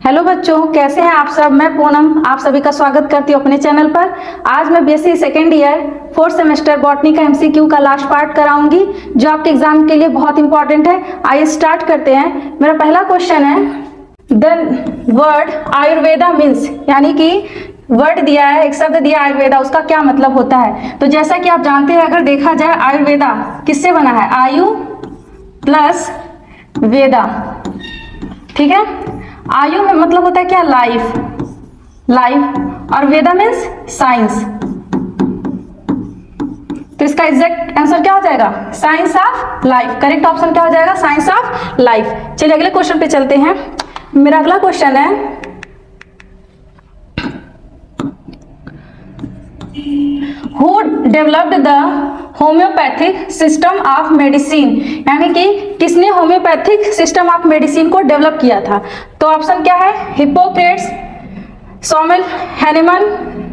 Hello बच्चों, कैसे हैं आप सब। मैं पूनम आप सभी का स्वागत करती हूँ अपने चैनल पर। आज मैं BSc second year 4th semester botany का एमसीक्यू का लास्ट पार्ट कराऊंगी, जो आपके एग्जाम के लिए बहुत इंपॉर्टेंट है। आइए स्टार्ट करते हैं। मेरा पहला क्वेश्चन है, द वर्ड आयुर्वेदा मीन्स, यानी कि वर्ड दिया है, एक शब्द दिया आयुर्वेदा, उसका क्या मतलब होता है। तो जैसा कि आप जानते हैं, अगर देखा जाए आयुर्वेदा किससे बना है, आयु प्लस वेदा, ठीक है। आयु में मतलब होता है क्या, लाइफ, लाइफ, और वेदा मीन्स साइंस। तो इसका एग्जैक्ट आंसर क्या हो जाएगा, science of life. Correct option क्या हो जाएगा, साइंस ऑफ लाइफ। चलिए अगले क्वेश्चन पे चलते हैं। मेरा अगला क्वेश्चन है, who developed the homeopathic system of medicine, यानी कि किसने होम्योपैथिक सिस्टम ऑफ मेडिसिन को डेवलप किया था। तो ऑप्शन क्या है, हिप्पोक्रेट्स, सॉमल हैनिमन,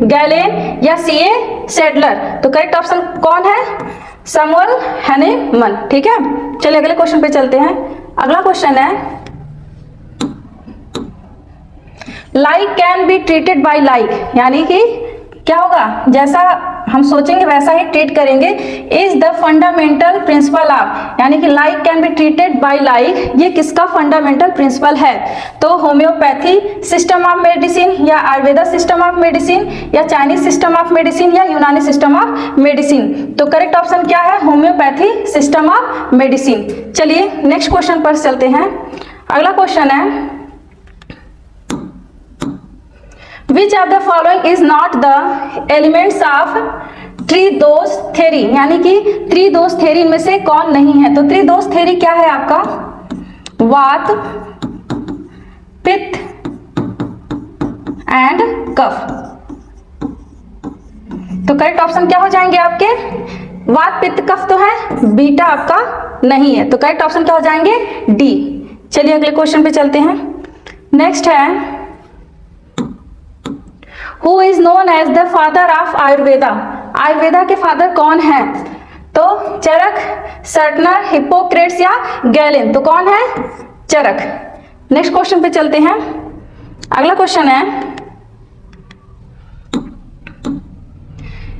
गैलेन या सीए सेडलर। तो करेक्ट ऑप्शन कौन है, सैमुअल हैनिमन, ठीक है। चलिए अगले क्वेश्चन पे चलते हैं। अगला क्वेश्चन है, like can be treated by like, यानी कि क्या होगा, जैसा हम सोचेंगे वैसा ही ट्रीट करेंगे, is the fundamental principle of, यानी कि like can be treated by like, ये किसका फंडामेंटल प्रिंसिपल है। तो होम्योपैथी सिस्टम ऑफ मेडिसिन, या आयुर्वेदा सिस्टम ऑफ मेडिसिन, या चाइनीज सिस्टम ऑफ मेडिसिन, या यूनानी सिस्टम ऑफ मेडिसिन। तो करेक्ट ऑप्शन क्या है, होम्योपैथी सिस्टम ऑफ मेडिसिन। चलिए नेक्स्ट क्वेश्चन पर चलते हैं। अगला क्वेश्चन है, Which of the following is not the elements of त्रिदोष थ्योरी, यानी कि त्रिदोष थ्योरी में से कौन नहीं है। तो त्रिदोष थ्योरी क्या है आपका, वात, पित्त एंड कफ। तो करेक्ट ऑप्शन क्या हो जाएंगे आपके, वात पित्त कफ तो है, बीटा आपका नहीं है। तो करेक्ट ऑप्शन क्या हो जाएंगे, डी। चलिए अगले क्वेश्चन पे चलते हैं। नेक्स्ट है, Who is known as the father of Ayurveda, Ayurveda के फादर कौन है। तो चरक, सर्टनर, हिप्पोक्रेट्स या गैलेन। तो कौन है, चरक। नेक्स्ट क्वेश्चन पे चलते हैं। अगला क्वेश्चन है,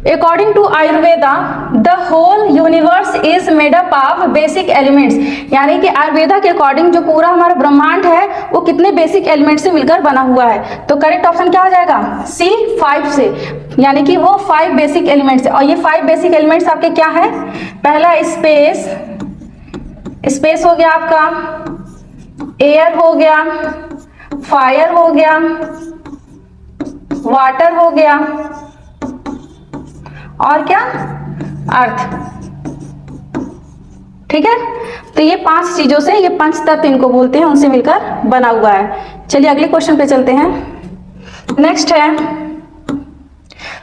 according to Ayurveda the whole universe is made up of basic elements, यानी कि आयुर्वेदा के अकॉर्डिंग जो पूरा हमारा ब्रह्मांड है वो कितने बेसिक एलिमेंट से मिलकर बना हुआ है। तो करेक्ट ऑप्शन क्या हो जाएगा, सी, 5 से, यानी कि वो 5 बेसिक एलिमेंट्स है। और ये 5 बेसिक एलिमेंट्स आपके क्या है, पहला स्पेस, स्पेस हो गया आपका, एयर हो गया, फायर हो गया, वाटर हो गया, और क्या, अर्थ, ठीक है। तो ये 5 चीजों से, ये 5 तत्व इनको बोलते हैं, उनसे मिलकर बना हुआ है। चलिए अगले क्वेश्चन पे चलते हैं। नेक्स्ट है,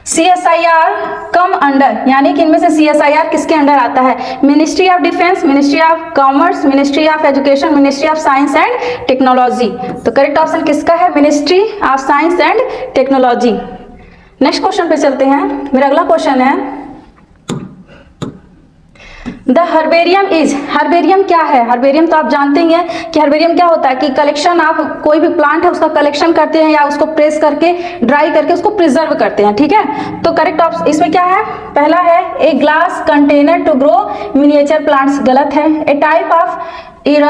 CSIR कम अंडर, यानी कि इनमें से CSIR किसके अंडर आता है, ministry of defence, ministry of commerce, ministry of education, ministry of science and technology. तो करेक्ट ऑप्शन किसका है, ministry of science and technology. Next question पे चलते हैं। मेरा अगला क्वेश्चन है, द हर्बेरियम इज, हर्बेरियम क्या है। हर्बेरियम तो आप जानते ही हैं कि हर्बेरियम क्या होता है, कि कलेक्शन, आप कोई भी प्लांट है उसका कलेक्शन करते हैं या उसको प्रेस करके, ड्राई करके उसको प्रिजर्व करते हैं, ठीक है। तो करेक्ट ऑप्शन इसमें क्या है, पहला है a glass container to grow miniature plants, गलत है। A type of ear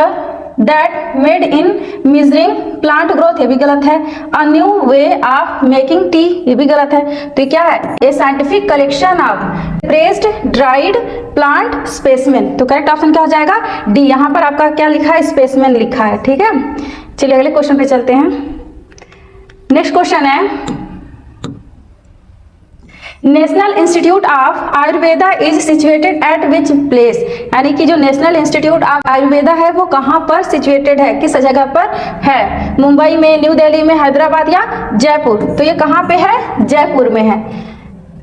that made in measuring plant growth, ये भी गलत है। A new way of making tea, ये भी गलत है। तो क्या है, a scientific collection of pressed dried plant specimen. तो करेक्ट ऑप्शन क्या हो जाएगा, डी। यहाँ पर आपका क्या लिखा है, स्पेसिमेन लिखा है, ठीक है। चलिए अगले क्वेश्चन पे चलते हैं। नेक्स्ट क्वेश्चन है, national institute of Ayurveda is situated at which place, यानी कि जो नेशनल इंस्टीट्यूट ऑफ आयुर्वेदा है वो कहाँ पर सिचुएटेड है, किस जगह पर है, मुंबई में, न्यू दिल्ली में, हैदराबाद या जयपुर। तो ये कहाँ पे है, जयपुर में है।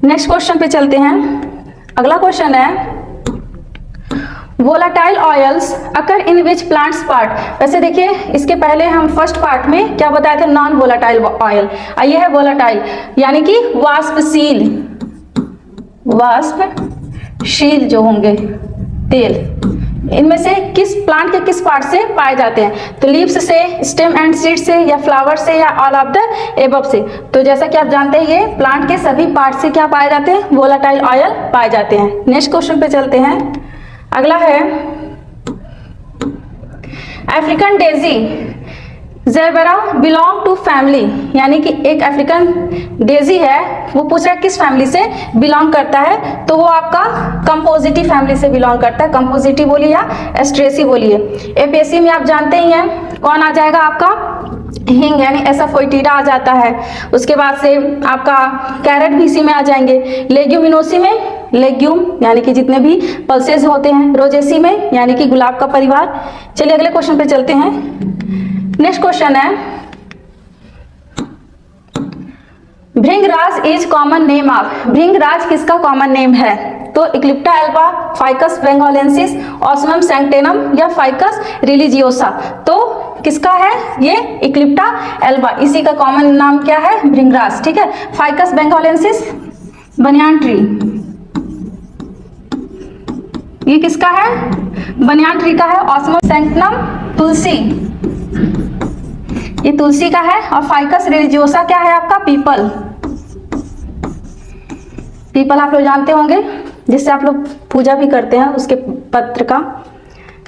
नेक्स्ट क्वेश्चन पे चलते हैं। अगला क्वेश्चन है, volatile oils occur in which plants part. वैसे देखिए, इसके पहले हम फर्स्ट पार्ट में क्या बताए थे, नॉन वोलाटाइल ऑयल, ये है वोलाटाइल, यानी कि वाष्पशील, वाष्पशील जो होंगे तेल, इनमें से किस प्लांट के किस पार्ट से पाए जाते हैं? तो लीव्स से, स्टेम एंड सीड से, या फ्लावर से, या ऑल ऑफ द एबव से? तो जैसा कि आप जानते हैं ये प्लांट के सभी पार्ट से क्या पाए जाते हैं? वोलेटाइल ऑयल पाए जाते हैं। नेक्स्ट क्वेश्चन पे चलते हैं। अगला है African daisy zebra belong to family, यानी कि एक अफ्रीकन डेजी है, वो पूछ रहा है किस फैमिली से बिलोंग करता है? तो वो आपका कंपोजिटी फैमिली से बिलोंग करता है। कंपोजिटी बोलिए या एस्ट्रेसी बोलिए। एपीएससी में आप जानते ही हैं कौन आ जाएगा आपका? हिंग यानी एसाफोइटिडा आ जाता है। उसके बाद से आपका कैरेट भी इसी में आ जाएंगे। लेग्यूमिनोसी में लेग्यूम यानी कि जितने भी पल्सेस होते हैं। रोजेसी में यानी कि गुलाब का परिवार। चलिए अगले क्वेश्चन पे चलते हैं। नेक्स्ट क्वेश्चन है भृंगराज इज कॉमन नेम ऑफ। भृंगराज किसका कॉमन नेम है? तो इक्लिप्टा एल्बा, फाइकस बेंगोलेंसिस, ऑस्मियम सैंक्टेनम, या फाइकस रिलीजियोसा? तो किसका है ये? इक्लिप्टा एल्बा, इसी का कॉमन नाम क्या है? भृंगराज। ठीक है। फाइकस बेंगोलेंसिस बनियान ट्री, ये किसका है? बनियान ट्री का है। ऑस्मियम सैंक्टेनम तुलसी, ये तुलसी का है। और फाइकस रिलीजियोसा क्या है आपका? पीपल। पीपल आप लोग जानते होंगे, जिससे आप लोग पूजा भी करते हैं उसके पत्र का।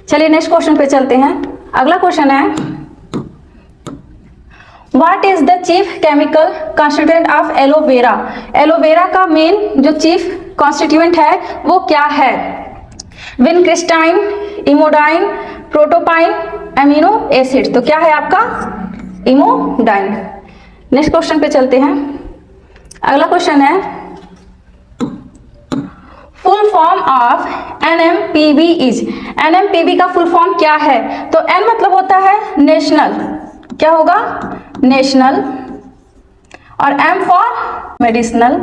चलिए नेक्स्ट क्वेश्चन पे चलते हैं। अगला क्वेश्चन है what is the chief chemical constituent of aloe vera? Aloe vera का मेन जो चीफ कॉन्स्टिट्यूएंट है वो क्या है? विनक्रिस्टाइन, इमोडाइन, प्रोटोपाइन, एमिनो एसिड? तो क्या है आपका? इमोडाइन। नेक्स्ट क्वेश्चन पे चलते हैं। अगला क्वेश्चन है फुल फॉर्म ऑफ एनएमपीबी इज। एनएमपीबी का फुल फॉर्म क्या है? तो एन मतलब होता है नेशनल, क्या होगा? नेशनल। और M for medicinal,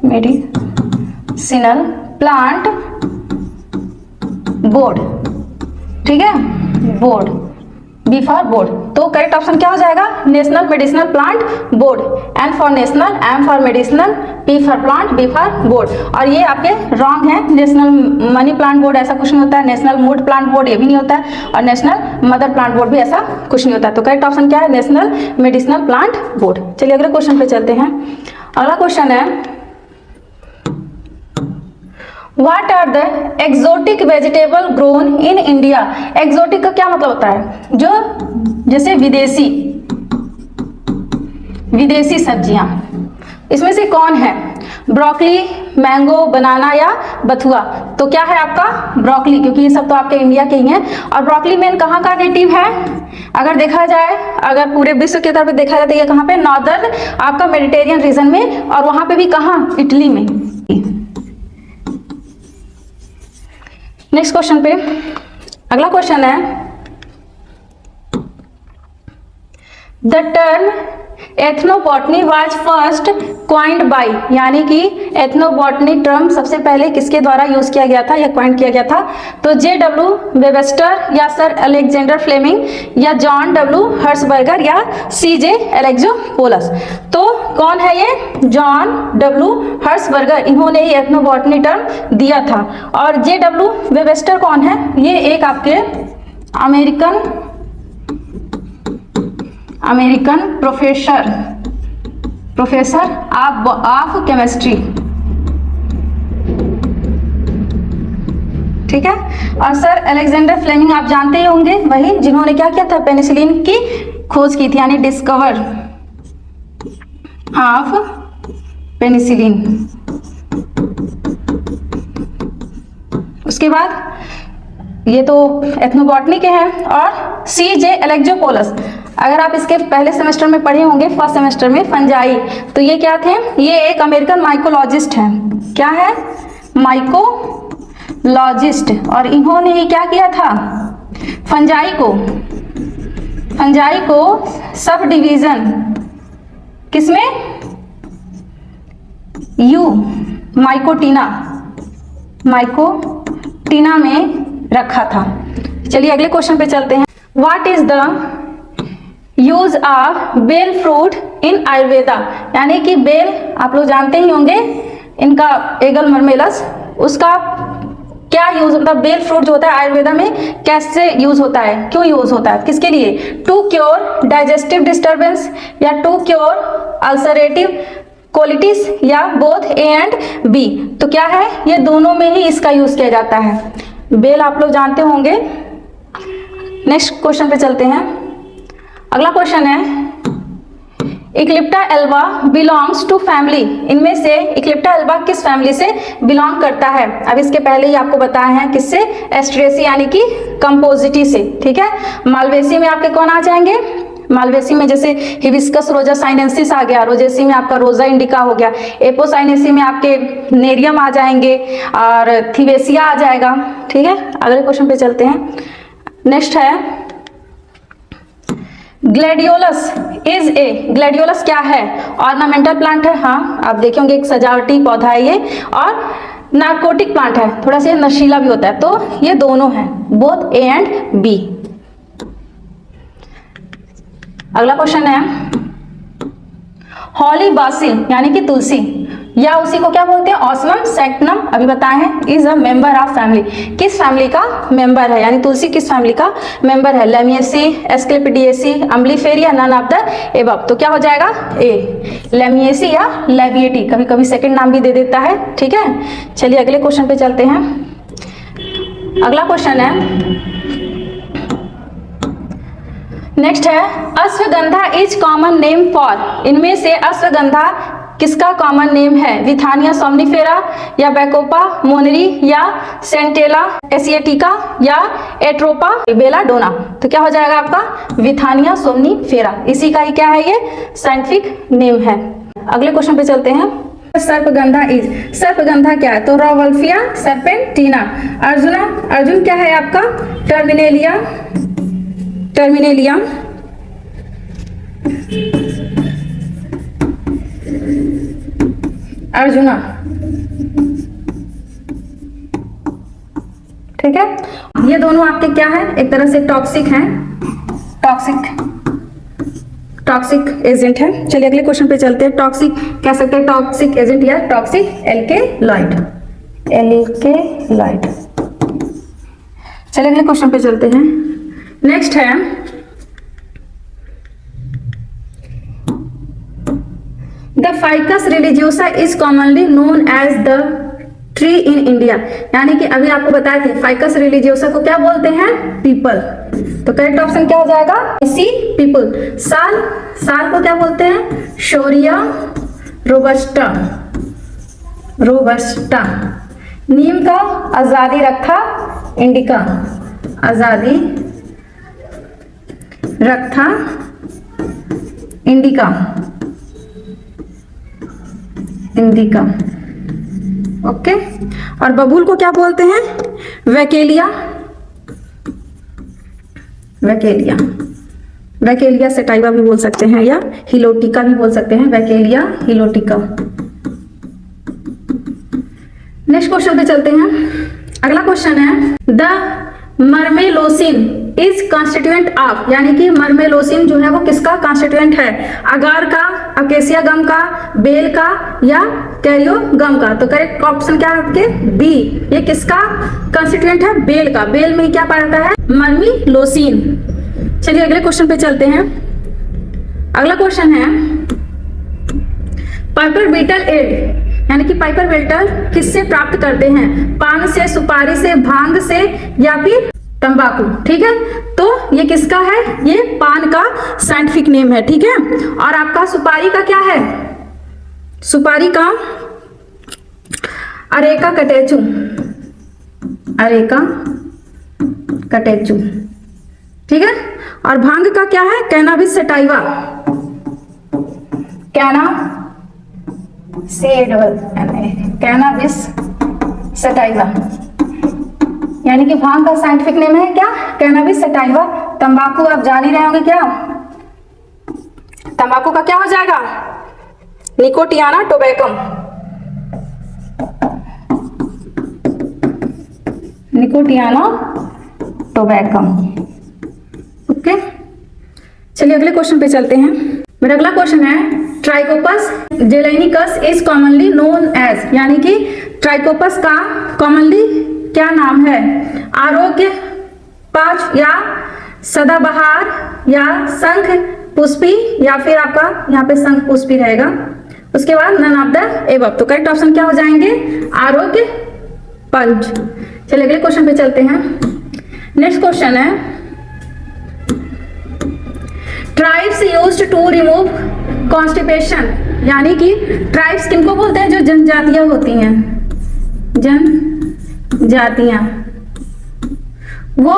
medicinal plant board. ठीक है, बोर्ड। B for board. तो करेक्ट ऑप्शन क्या हो जाएगा? National medicinal plant board. N for national, M for medicinal, P for plant, B for board. और ये आपके रॉन्ग है। नेशनल मनी प्लांट बोर्ड ऐसा कुछ नहीं होता है। नेशनल मूड प्लांट बोर्ड ये भी नहीं होता है। और नेशनल मदर प्लांट बोर्ड भी ऐसा कुछ नहीं होता है। तो करेक्ट ऑप्शन क्या है? National medicinal plant board. चलिए अगले क्वेश्चन पे चलते हैं। अगला क्वेश्चन है What are the exotic vegetable grown in India? Exotic का क्या मतलब होता है? जो जैसे विदेशी, विदेशी सब्जियां। इसमें से कौन है? ब्रोकली, मैंगो, बनाना या बथुआ? तो क्या है आपका? ब्रोकली, क्योंकि ये सब तो आपके इंडिया के ही हैं। और ब्रोकली मेन कहाँ का नेटिव है? अगर देखा जाए, अगर पूरे विश्व के तौर पे देखा जाए तो ये कहाँ पे? नॉर्दर्न आपका मेडिटेरियन रीजन में। और वहां पे भी कहाँ? इटली में। नेक्स्ट क्वेश्चन पे अगला क्वेश्चन है the term ethnobotany was first coined by, यानी कि एथनोबॉटनी टर्म सबसे पहले किसके द्वारा यूज किया गया था या क्वाइंड किया गया था? तो जे.डब्ल्यू. वेबस्टर, या सर अलेक्जेंडर फ्लेमिंग, या जॉन डब्ल्यू हर्सबर्गर, या सी.जे. एलेक्सोपोलस? तो कौन है ये? जॉन डब्ल्यू हर्सबर्गर, इन्होंने ये एथनोबॉटनी टर्म दिया था। और जे.डब्ल्यू. वेबस्टर कौन है? ये एक आपके अमेरिकन प्रोफेसर ऑफ केमिस्ट्री। ठीक है। और सर अलेक्जेंडर फ्लेमिंग आप जानते ही होंगे, वही जिन्होंने क्या किया था? पेनिसिलिन की खोज की थी, यानी डिस्कवर ऑफ पेनिसिलिन। उसके बाद ये तो एथनोबॉटनी के हैं। और सी.जे. एलेक्सोपोलस, अगर आप इसके पहले सेमेस्टर में पढ़े होंगे, फर्स्ट सेमेस्टर में, फंजाई, तो ये क्या थे? ये एक अमेरिकन माइकोलॉजिस्ट हैं। क्या है? माइकोलॉजिस्ट। और इन्होंने ही क्या किया था? फंजाई को सब डिवीजन किसमें? यू माइकोटीना में रखा था। चलिए अगले क्वेश्चन पे चलते हैं। What is the use of bael fruit in Ayurveda? यानी कि बेल आप लोग जानते ही होंगे, इनका एगल मरमेलस, उसका क्या यूज होता है बेल फ्रूट जो होता है आयुर्वेदा में कैसे यूज होता है, क्यों यूज होता है, किसके लिए? टू क्योर डाइजेस्टिव डिस्टर्बेंस या टू क्योर अल्सरेटिव कोलिटिस या बोथ ए एंड बी। तो क्या है, ये दोनों में ही इसका यूज किया जाता है। बेल आप लोग जानते होंगे। नेक्स्ट क्वेश्चन पे चलते हैं। अगला क्वेश्चन है इक्लिप्टा एल्बा बिलोंग्स टू फैमिली। इनमें से इक्लिप्टा एल्बा किस फैमिली से बिलोंग करता है? अब इसके पहले ही आपको बताया है किससे, एस्ट्रेसी यानी कि कंपोजिटी से। ठीक है, मालवेसी में आपके कौन आ जाएंगे? मालवेसी में जैसे हिबिस्कस रोजा साइनेंसिस आ गया, रोजेसी में आपका रोजा इंडिका हो गया, एपोसाइनेसी में आपके नेरियम आ जाएंगे और थिवेसिया आ जाएगा। ठीक है, अगले क्वेश्चन पे चलते हैं। नेक्स्ट है ग्लैडियोलस इज ए। ग्लैडियोलस क्या है? ऑर्नामेंटल प्लांट है। हाँ, आप देखेंगे एक सजावटी पौधा है ये, और नार्कोटिक प्लांट है, थोड़ा सा नशीला भी होता है। तो ये दोनों हैं, बोथ ए एंड बी। अगला क्वेश्चन है हॉली बासिल यानी कि तुलसी, या उसी को क्या बोलते हैं, ऑस्मम सैक्टिनम, अभी बताए हैं, is a member of family. किस फैमिली का मेंबर है, यानी तुलसी किस फैमिली का मेंबर है? लेमिएसी, एस्क्लेपिडिएसी, अम्बलीफेरिया, नन ऑफ द एबव। तो क्या हो जाएगा? ए, लेमिएसी या लेविएटी, कभी कभी सेकंड नाम भी दे देता है। ठीक है, चलिए अगले क्वेश्चन पे चलते हैं। अगला क्वेश्चन है नेक्स्ट है ashwagandha is common name for. इनमें से अश्वगंधा किसका कॉमन नेम है? विथानिया सोमनिफेरा या बैकोपा मोनरी या सेंटेला एसिएटिका या एट्रोपा बेलाडोना। तो क्या हो जाएगा आपका? विथानिया सोमनिफेरा, इसी का ही क्या है, ये साइंटिफिक नेम है। अगले क्वेश्चन पे चलते हैं। सर्पगंधा इज, सर्पगंधा क्या है? तो रॉवल्फिया सर्पेंटिना। अर्जुन क्या है आपका? टर्मिनेलिया, टर्मिनेलियम। अर्जुना। ठीक है, ये दोनों आपके क्या है, एक तरह से टॉक्सिक हैं, टॉक्सिक एजेंट है। चलिए अगले क्वेश्चन पे चलते हैं। टॉक्सिक कह सकते हैं, टॉक्सिक एजेंट या टॉक्सिक एल्केलॉइड, एल्केलॉइड। चलिए अगले क्वेश्चन पे चलते हैं। नेक्स्ट है the ficus religiosa is commonly known as the tree in India. यानी कि अभी आपको बताए थे फाइकस रिलीजियोसा को क्या बोलते हैं? पीपल। तो करेक्ट ऑप्शन क्या हो जाएगा? इसी पीपल। साल को क्या बोलते हैं? शोरिया रोबस्टा, रोबस्टा। नीम का आजादी रखा इंडिका, आजादी रखा इंडिका, इंडिका। ओके, और बबूल को क्या बोलते हैं? वैकेलिया, वैकेलिया, वैकेलिया सेटाइवा भी बोल सकते हैं या हिलोटिका भी बोल सकते हैं, वैकेलिया हिलोटिका। नेक्स्ट क्वेश्चन पे चलते हैं। अगला क्वेश्चन है द मर्मेलोसिन इज कॉन्स्टिट्यूएंट ऑफ। यानी कि मर्मेलोसिन जो है वो किसका कॉन्स्टिट्यूएंट है? अगार का, अकेसिया गम का, बेल का या कैरियो गम का। तो करेक्ट ऑप्शन क्या है आपके? बी। ये किसका कॉन्स्टिट्यूएंट है? बेल का। बेल में क्या पाया जाता है? मर्मेलोसिन। चलिए अगले क्वेश्चन पे चलते हैं। अगला क्वेश्चन है पाइपर बीटल एड, यानी कि पाइपर बेल्टर किससे प्राप्त करते हैं? पान से, सुपारी से, भांग से या फिर तंबाकू। ठीक है, तो ये किसका है? ये पान का साइंटिफिक नेम है। ठीक है, और आपका सुपारी का क्या है? सुपारी का अरेका कटेचु, अरेका कटेचु। ठीक है, और भांग का क्या है? Cannabis sativa, cannabis sativa. यानी कि भांग का साइंटिफिक नेम है क्या? Cannabis sativa. तंबाकू आप जान ही रहे होंगे क्या? तंबाकू का क्या हो जाएगा? Nicotiana tabacum, Nicotiana tabacum. Okay, चलिए अगले क्वेश्चन पे चलते हैं। मेरा अगला क्वेश्चन है ट्राइकोपस जेलेनिकस इज कॉमनली नोन एज। यानी कि ट्राइकोपस का कॉमनली क्या नाम है? आरोग्य, पांच, या सदाबहार, या शंख पुष्पी, या फिर आपका यहाँ पे शंख पुष्पी रहेगा। उसके बाद नन ऑफ द एबव। तो करेक्ट ऑप्शन क्या हो जाएंगे? आरोग्य पंच। चलिए अगले क्वेश्चन पे चलते हैं। नेक्स्ट क्वेश्चन है, tribes used to remove constipation, यानी कि ट्राइब्स किनको बोलते हैं? जो जनजातियां होती हैं, जनजातियां, वो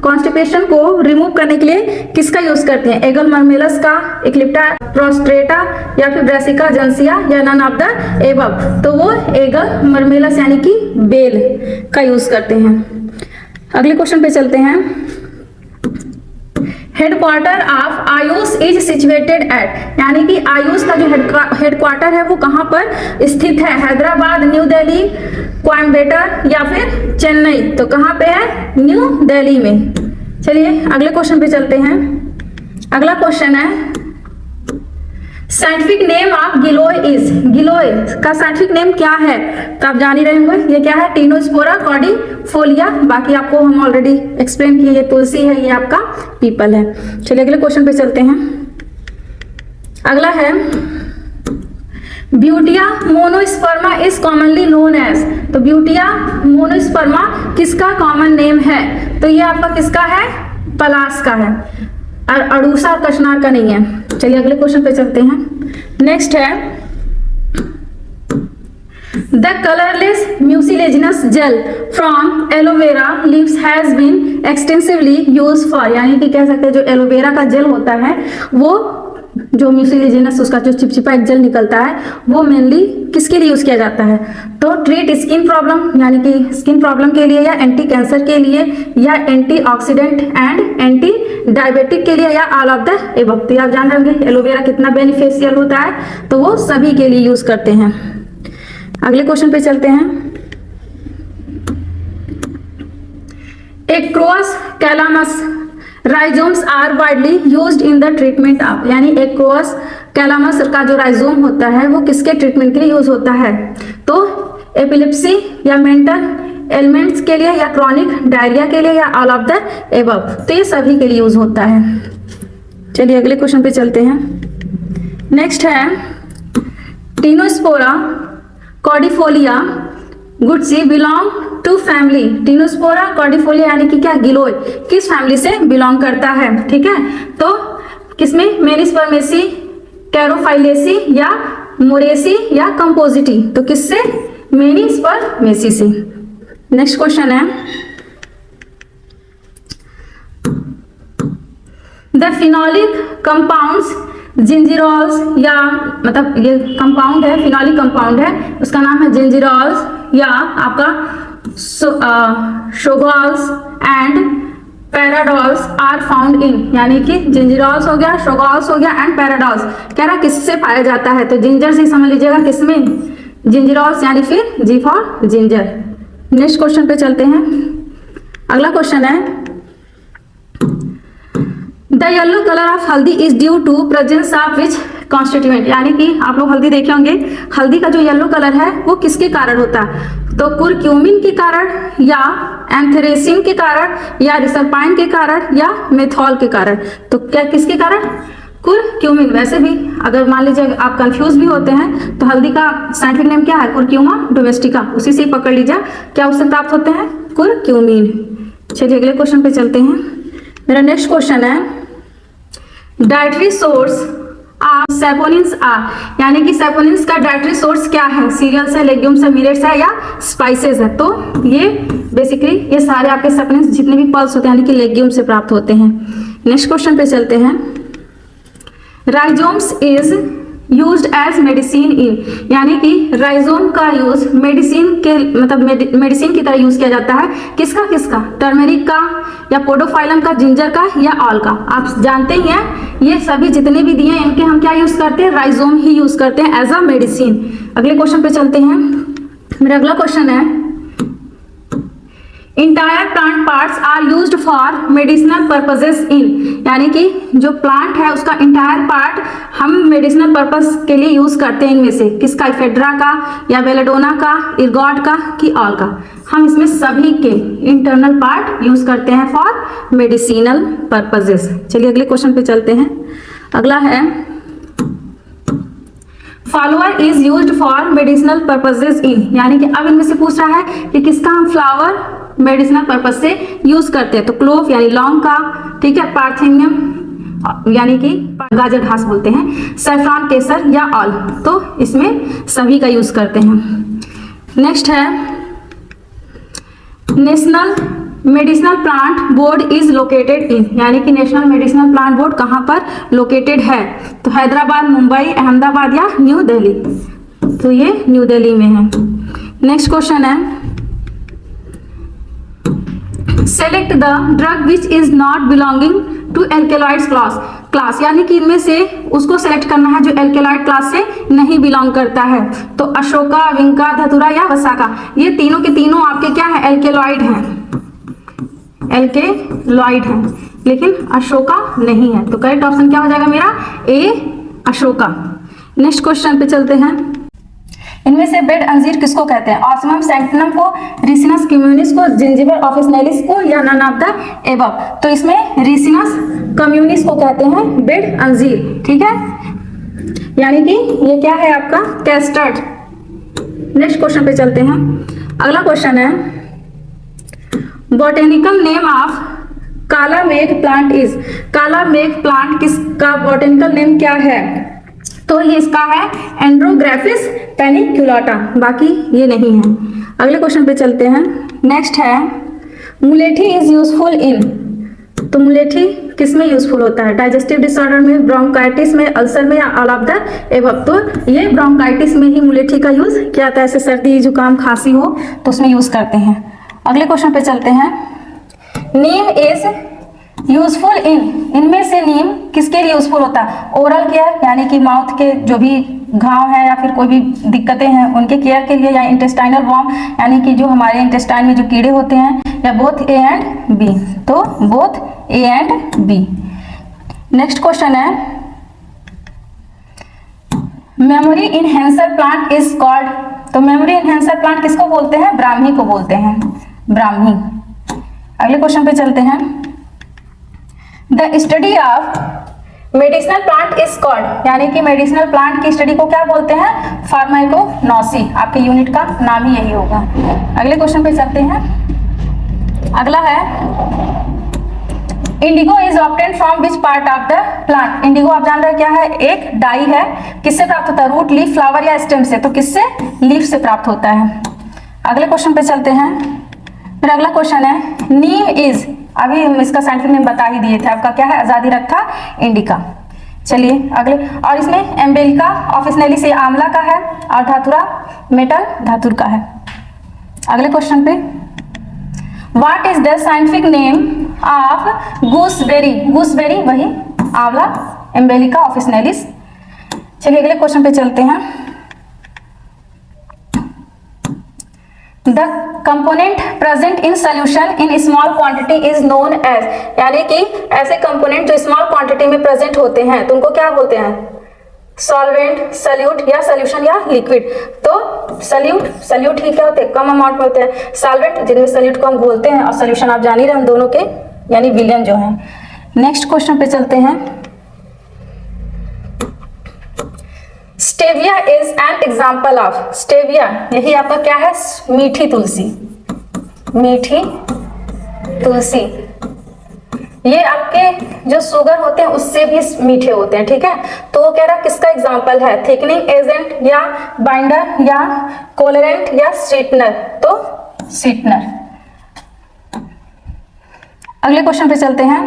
कॉन्स्टिपेशन को रिमूव करने के लिए किसका यूज करते हैं? एगल मर्मेलस का, इक्लिप्टा प्रोस्ट्रेटा, या फिर ब्रेसिका जेंसिया, या नन ऑफ द एबव। तो वो एगल मर्मेलस यानी कि बेल का यूज करते हैं। अगले क्वेश्चन पे चलते हैं। Headquarter of Ayush is situated at, यानी कि आयुष का जो हेडक्वार्टर है वो कहाँ पर स्थित है? हैदराबाद, न्यू दिल्ली, कोयम्बटूर, या फिर चेन्नई। तो कहाँ पे है? न्यू दिल्ली में। चलिए अगले क्वेश्चन पे चलते हैं। अगला क्वेश्चन है, साइंटिफिक नेम ऑफ गिलोय इज, गिलोय का साइंटिफिक नेम क्या है? तो आप जान ही रहे होंगे ये क्या है? Tinospora cordifolia. बाकी आपको हम ऑलरेडी एक्सप्लेन किए, ये तुलसी है, ये आपका पीपल है। चलिए अगले क्वेश्चन पे चलते हैं। अगला है, butea monosperma is commonly known as. तो ब्यूटिया मोनोस्पर्मा किसका कॉमन नेम है? तो ये आपका किसका है? पलाश का है, और अड़ूसा और कचनार का नहीं है। चलिए अगले क्वेश्चन पे चलते हैं। नेक्स्ट है, the colourless mucilaginous gel from aloe vera leaves has been extensively use for, यानी कि कह सकते हैं जो एलोवेरा का जेल होता है वो, जो म्यूसिलेजिनस उसका जो चिपचिपा एक जेल निकलता है, वो मेनली किसके लिए यूज किया जाता है? तो ट्रीट स्किन प्रॉब्लम, यानी कि स्किन प्रॉब्लम के लिए, या एंटी कैंसर के लिए, या anti oxidant and anti diabetic के लिए, या ऑल ऑफ द एबव। तो आप जान रहे होंगे एलोवेरा कितना बेनिफिशियल होता है, तो वो सभी के लिए यूज करते हैं। अगले क्वेश्चन पे चलते हैं। Acorus calamus rhizomes are widely used in the treatment of, यानी एक्रोस कैलामस का जो राइजोम होता है वो किसके ट्रीटमेंट के लिए यूज होता है? तो एपिलेप्सी, या मेंटल एलिमेंट्स के लिए, या क्रॉनिक डायरिया के लिए, या ऑल ऑफ द एबव। तो ये सभी के लिए यूज होता है। चलिए अगले क्वेश्चन पे चलते हैं। नेक्स्ट है, टिनोस्पोरा कॉर्डिफोलिया गुडसी belong to family. Tinospora cordifolia यानी कि क्या? गिलोय किस फैमिली से बिलोंग करता है? ठीक है, तो किसमें? मेनिस्पर्मेसी, कैरोफाइलेसी, या मोरेसी, या कंपोजिटी। तो किससे? मेनिस्पर्मेसी से। नेक्स्ट क्वेश्चन है, द फिनोलिक कंपाउंड्स जिंजिरोल्स, या मतलब ये कंपाउंड है, फिनोलिक कंपाउंड है, उसका नाम है जिंजिरोल्स, या आपका शोगॉल्स एंड पैराडॉल्स आर फाउंड इन, यानी कि जिंजिरोल्स हो गया, शोगॉल्स हो गया, एंड पैराडॉल्स कह रहा किससे पाया जाता है? तो जिंजर से समझ लीजिएगा, किसमें? जिंजिरोल्स, यानी फिर G for ginger. Next question पे चलते हैं। अगला क्वेश्चन है, the yellow colour of haldi is due to presence of which constituent, यानी कि आप लोग हल्दी देखे होंगे, हल्दी का जो येलो कलर है वो किसके कारण होता है? तो कुरक्यूमिन के कारण, या एंथ्रेसिन के कारण, या रिसल्पाइन के कारण, या मेथॉल के कारण। तो क्या किसके कारण? कुरक्यूमिन। वैसे भी अगर मान लीजिए आप कंफ्यूज भी होते हैं तो हल्दी का साइंटिफिक नेम क्या है? कुरक्यूमा डोमेस्टिका, उसी से पकड़ लीजिए क्या उससे प्राप्त होते हैं? कुरक्यूमिन। चलिए अगले क्वेश्चन पे चलते हैं। मेरा नेक्स्ट क्वेश्चन है, dietary source of saponins are, यानी कि सैपोनिन्स का डाइटरी सोर्स क्या है? सीरियल्स है, लेग्यूम्स है, मिलेट्स है, या स्पाइसेस है? तो ये बेसिकली ये सारे आपके सैपोनिन्स जितने भी पल्स होते हैं यानी कि लेग्यूम से प्राप्त होते हैं। नेक्स्ट क्वेश्चन पे चलते हैं। Rhizomes is used as medicine in, यानी कि राइजोम का यूज मेडिसिन के मतलब मेडिसिन की तरह यूज किया जाता है। किसका किसका? टर्मेरिक का, या पोडोफाइलम का, जिंजर का, या ऑल का। आप जानते ही हैं ये सभी जितने भी दिए हैं इनके हम क्या यूज करते हैं? राइजोम ही यूज करते हैं एज अ मेडिसिन। अगले क्वेश्चन पे चलते हैं। मेरा अगला क्वेश्चन है, entire plant parts are used for medicinal purposes in, यानी कि जो प्लांट है उसका इंटायर पार्ट हम मेडिसिनल पर्पस के लिए यूज करते हैं। इनमें से किसका, इफेड्रा का या बेलेडोना का, इर्गॉड का कि ऑल का, हम इसमें सभी के इंटरनल पार्ट यूज करते हैं फॉर मेडिसिनल पर्पजेस। चलिए अगले क्वेश्चन पे चलते हैं। अगला है flower is used for medicinal purposes in, यानी कि अब इनमें से पूछ रहा है कि किसका हम फ्लावर मेडिसिनल पर्पज से यूज करते हैं। तो क्लोव यानी लौंग का, ठीक है, पार्थेनियम यानी कि गाजर घास बोलते हैं, सैफरॉन केसर या ऑल, तो इसमें सभी का यूज करते हैं। नेक्स्ट है national medicinal plant board is located in, यानी कि नेशनल मेडिसिनल प्लांट बोर्ड कहाँ पर लोकेटेड है। तो हैदराबाद, मुंबई, अहमदाबाद या न्यू दिल्ली, तो ये न्यू दिल्ली में है। नेक्स्ट क्वेश्चन है select the drug which is not belonging to alkaloids class, यानी कि इनमें से उसको सेलेक्ट करना है जो एल्केलॉइड क्लास से नहीं बिलोंग करता है। तो अशोका, विंका, धतूरा या वसाका, ये तीनों के तीनों आपके क्या है, एल्केलॉइड हैं, एल्केलॉइड हैं, लेकिन अशोका नहीं है। तो करेक्ट ऑप्शन क्या हो जाएगा मेरा, ए अशोका। नेक्स्ट क्वेश्चन पे चलते हैं। इनमें से बेड अंजीर किसको कहते हैं, ऑस्मियम सैंक्टिनम को, रिसिनस कम्युनिस को, जिंजिबर ऑफिसनेलिस को या नन ऑफ द एबव। तो इसमें रिसिनस कम्युनिस को कहते हैं बेड अंजीर, ठीक है, यानी कि ये क्या है आपका कैस्टर्ड। नेक्स्ट क्वेश्चन पे चलते हैं। अगला क्वेश्चन है बॉटेनिकल नेम ऑफ काला मेघ प्लांट इज, काला मेघ प्लांट किसका बॉटेनिकल नेम क्या है। तो ये इसका है एंड्रोग्राफिस पेनिकुलाटा, बाकी ये नहीं है। अगले क्वेश्चन पे चलते हैं। नेक्स्ट है मुलेठी इज यूजफुल इन, तो मुलेठी किस में यूजफुल होता है, डाइजेस्टिव डिसऑर्डर में, ब्रोंकाइटिस में, अल्सर में या ऑल ऑफ द एबव। तो ये ब्रोंकाइटिस में ही मुलेठी का यूज किया जाता है, ऐसे सर्दी जुकाम खांसी हो तो उसमें यूज करते हैं। अगले क्वेश्चन पे चलते हैं। नीम इज यूजफुल इन, इनमें से नीम किसके लिए यूजफुल होता है, ओरल केयर यानी कि माउथ के जो भी घाव हैं या फिर कोई भी दिक्कतें हैं उनके केयर के लिए, या इंटेस्टाइनल वॉर्म यानी कि जो हमारे इंटेस्टाइन में जो कीड़े होते हैं, या बोथ ए एंड बी। तो both A and B. Next question है memory enhancer plant is called, तो मेमोरी इनहेंसर प्लांट किसको बोलते हैं, ब्राह्मी को बोलते हैं, ब्राह्मी। अगले क्वेश्चन पे चलते हैं। The study of medicinal plant is called, यानी कि मेडिसिनल प्लांट की स्टडी को क्या बोलते हैं, फार्माकोनॉसी, आपके यूनिट का नाम ही यही होगा। अगले क्वेश्चन पे चलते हैं। अगला है Indigo is obtained from which part of the plant, Indigo आप जान रहे हैं क्या है, एक डाई है, किससे प्राप्त होता है, रूट, लीफ, फ्लावर या स्टेम से। तो किससे, लीफ से प्राप्त होता है। अगले क्वेश्चन पे चलते हैं। फिर अगला क्वेश्चन है नीम इज, अभी हम इसका साइंटिफिक नेम बता ही दिए थे, आपका क्या है, आजादी रखा इंडिका। चलिए अगले, और इसमें एम्बेलिका ऑफिसनेलिस ये आंवला का है, और धातुरा मेटल धातुर का है। अगले क्वेश्चन पे what is the scientific name of gooseberry, gooseberry वही आंवला, एम्बेलिका ऑफिसनेलिस। चलिए अगले क्वेश्चन पे चलते हैं। The component present in solution in small quantity is known as, यानी कि ऐसे कंपोनेंट जो स्मॉल क्वांटिटी में प्रेजेंट होते हैं तो उनको क्या बोलते हैं, सॉल्वेंट, सल्यूट या सोल्यूशन या लिक्विड। तो सल्यूट ही क्या होते हैं, कम अमाउंट में होते हैं, सॉल्वेंट जिनमें सल्यूट को हम घोलते हैं, और सोल्यूशन आप जान ही रहे हैं दोनों के, यानी विलयन जो है। नेक्स्ट क्वेश्चन पे चलते हैं। Stevia is an example of, stevia यही आपका क्या है, मीठी तुलसी, मीठी तुलसी। ये आपके जो शुगर होते हैं उससे भी मीठे होते हैं, ठीक है। तो वो कह रहा है किसका एग्जाम्पल है, थिकनिंग एजेंट या बाइंडर या कोलरेंट या स्वीटनर, तो स्वीटनर। अगले क्वेश्चन पे चलते हैं।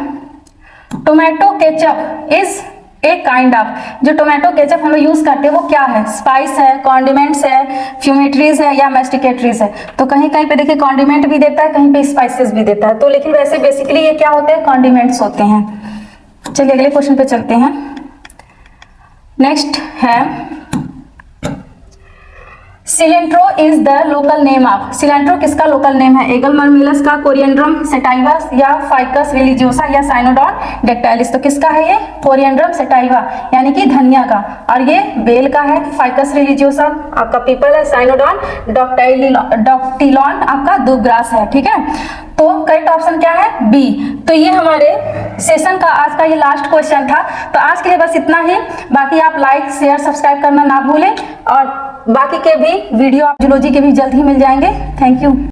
Tomato ketchup is a kind of, जो टोमेटो केचप हम लोग यूज करते हैं वो क्या है, स्पाइस है, कॉन्डिमेंट्स है, फ्यूमेट्रीज है या मेस्टिकेटरीज है। तो कहीं कहीं पे देखिए कॉन्डिमेंट भी देता है, कहीं पे स्पाइसेस भी देता है, तो लेकिन वैसे बेसिकली ये क्या होते हैं, कॉन्डिमेंट्स होते हैं। चलिए अगले क्वेश्चन पे चलते हैं। Cilantro is the local name of, cilantro किसका लोकल नेम है? एगल मर्मिलस का, कोरिएंड्रम सेटाइवा या फाइकस रिलीजियोसा या साइनोडॉन डेक्टाइलिस। तो किसका है ये? कोरिएंड्रम सेटाइवा यानी कि धनिया का। और ये बेल का है, फाइकस रिलीजियोसा आपका पीपल है, साइनोडॉन डॉक्टिलॉन आपका दुबग्रास है। ठीक है, तो करेक्ट ऑप्शन क्या है? बी। तो ये हमारे सेशन का आज का ये लास्ट क्वेश्चन था। तो आज के लिए बस इतना ही। बाकी आप लाइक शेयर सब्सक्राइब करना ना भूलें और बाकी के भी वीडियो आप जूलॉजी के भी जल्द ही मिल जाएंगे। Thank you.